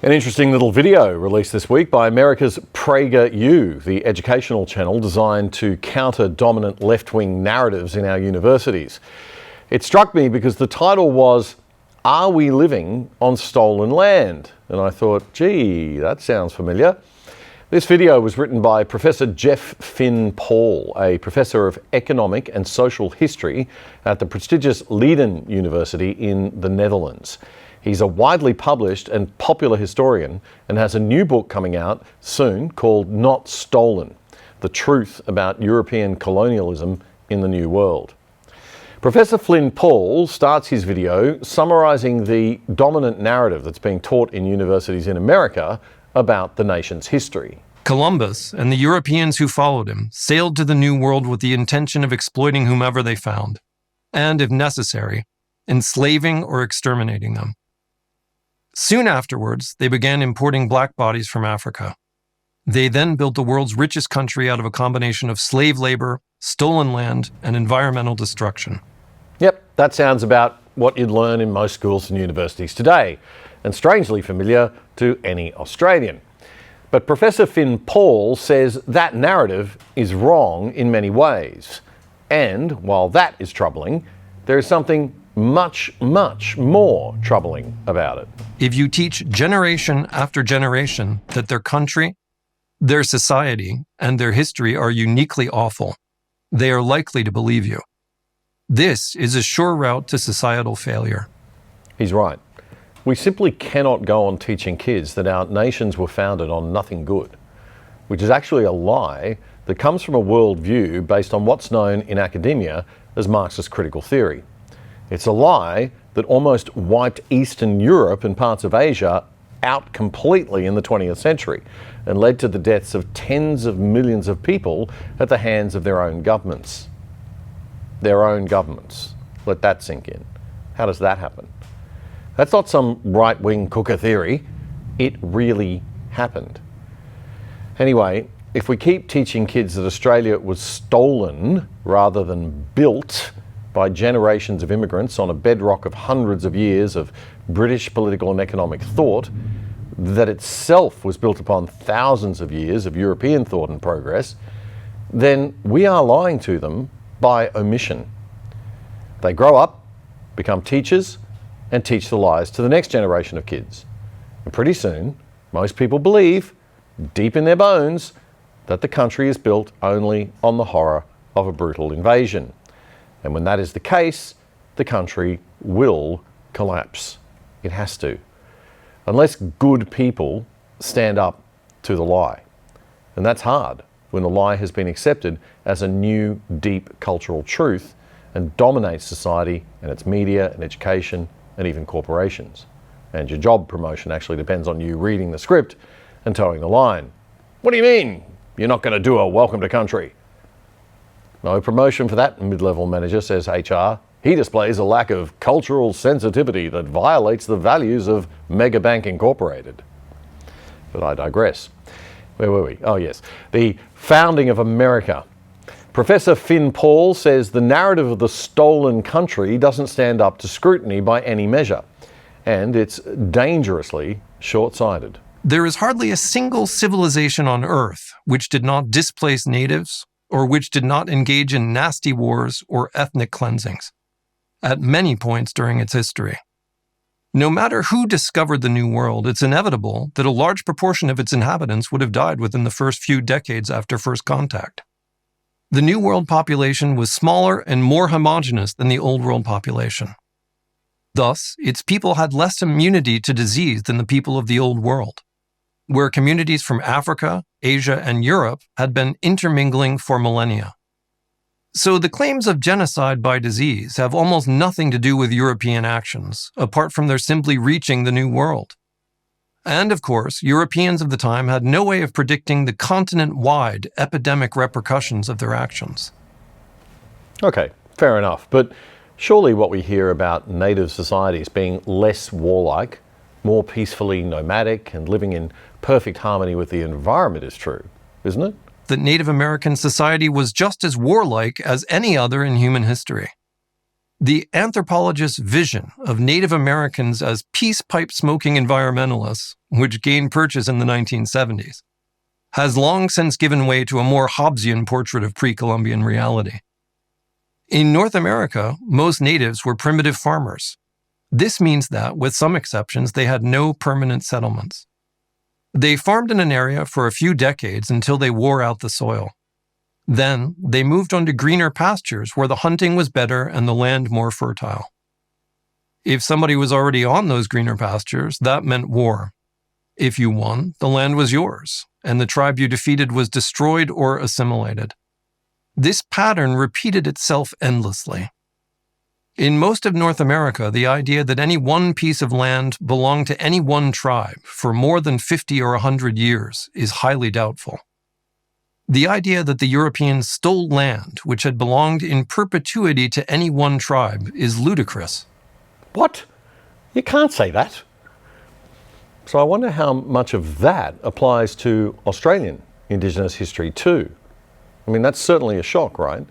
An interesting little video released this week by America's PragerU, the educational channel designed to counter dominant left-wing narratives in our universities. It struck me because the title was, "Are We Living on Stolen Land?" And I thought, gee, that sounds familiar. This video was written by Professor Jeff Finn Paul, a professor of economic and social history at the prestigious Leiden University in the Netherlands. He's a widely published and popular historian and has a new book coming out soon called Not Stolen: The Truth About European Colonialism in the New World. Professor Flynn Paul starts his video summarising the dominant narrative that's being taught in universities in America about the nation's history. Columbus and the Europeans who followed him sailed to the New World with the intention of exploiting whomever they found, and, if necessary, enslaving or exterminating them. Soon afterwards, they began importing black bodies from Africa. They then built the world's richest country out of a combination of slave labor, stolen land, and environmental destruction. Yep, that sounds about what you'd learn in most schools and universities today, and strangely familiar to any Australian. But Professor Finn Paul says that narrative is wrong in many ways. And while that is troubling, there is something much, much more troubling about it. If you teach generation after generation that their country, their society, and their history are uniquely awful, they are likely to believe you. This is a sure route to societal failure. He's right. We simply cannot go on teaching kids that our nations were founded on nothing good, which is actually a lie that comes from a worldview based on what's known in academia as Marxist critical theory. It's a lie that almost wiped Eastern Europe and parts of Asia out completely in the 20th century and led to the deaths of tens of millions of people at the hands of their own governments. Their own governments. Let that sink in. How does that happen? That's not some right-wing cooker theory. It really happened. Anyway, if we keep teaching kids that Australia was stolen rather than built by generations of immigrants on a bedrock of hundreds of years of British political and economic thought, that itself was built upon thousands of years of European thought and progress, then we are lying to them by omission. They grow up, become teachers, and teach the lies to the next generation of kids. And pretty soon, most people believe, deep in their bones, that the country is built only on the horror of a brutal invasion. And when that is the case, the country will collapse. It has to. Unless good people stand up to the lie. And that's hard when the lie has been accepted as a new, deep cultural truth and dominates society and its media and education and even corporations. And your job promotion actually depends on you reading the script and towing the line. What do you mean you're not going to do a welcome to country? No promotion for that mid-level manager, says HR. He displays a lack of cultural sensitivity that violates the values of Megabank Incorporated. But I digress. Where were we? Oh yes, the founding of America. Professor Finn Paul says the narrative of the stolen country doesn't stand up to scrutiny by any measure, and it's dangerously short-sighted. There is hardly a single civilization on Earth which did not displace natives or which did not engage in nasty wars or ethnic cleansings at many points during its history. No matter who discovered the New World, it's inevitable that a large proportion of its inhabitants would have died within the first few decades after first contact. The New World population was smaller and more homogeneous than the Old World population. Thus, its people had less immunity to disease than the people of the Old World, where communities from Africa, Asia, and Europe had been intermingling for millennia. So the claims of genocide by disease have almost nothing to do with European actions, apart from their simply reaching the New World. And of course, Europeans of the time had no way of predicting the continent-wide epidemic repercussions of their actions. Okay, fair enough. But surely what we hear about native societies being less warlike, more peacefully nomadic, and living in perfect harmony with the environment is true, isn't it? That Native American society was just as warlike as any other in human history. The anthropologist's vision of Native Americans as peace pipe smoking environmentalists, which gained purchase in the 1970s, has long since given way to a more Hobbesian portrait of pre-Columbian reality. In North America, most natives were primitive farmers. This means that, with some exceptions, they had no permanent settlements. They farmed in an area for a few decades until they wore out the soil. Then, they moved on to greener pastures where the hunting was better and the land more fertile. If somebody was already on those greener pastures, that meant war. If you won, the land was yours, and the tribe you defeated was destroyed or assimilated. This pattern repeated itself endlessly. In most of North America, the idea that any one piece of land belonged to any one tribe for more than 50 or 100 years is highly doubtful. The idea that the Europeans stole land which had belonged in perpetuity to any one tribe is ludicrous. What? You can't say that. So I wonder how much of that applies to Australian Indigenous history too. I mean, that's certainly a shock, right?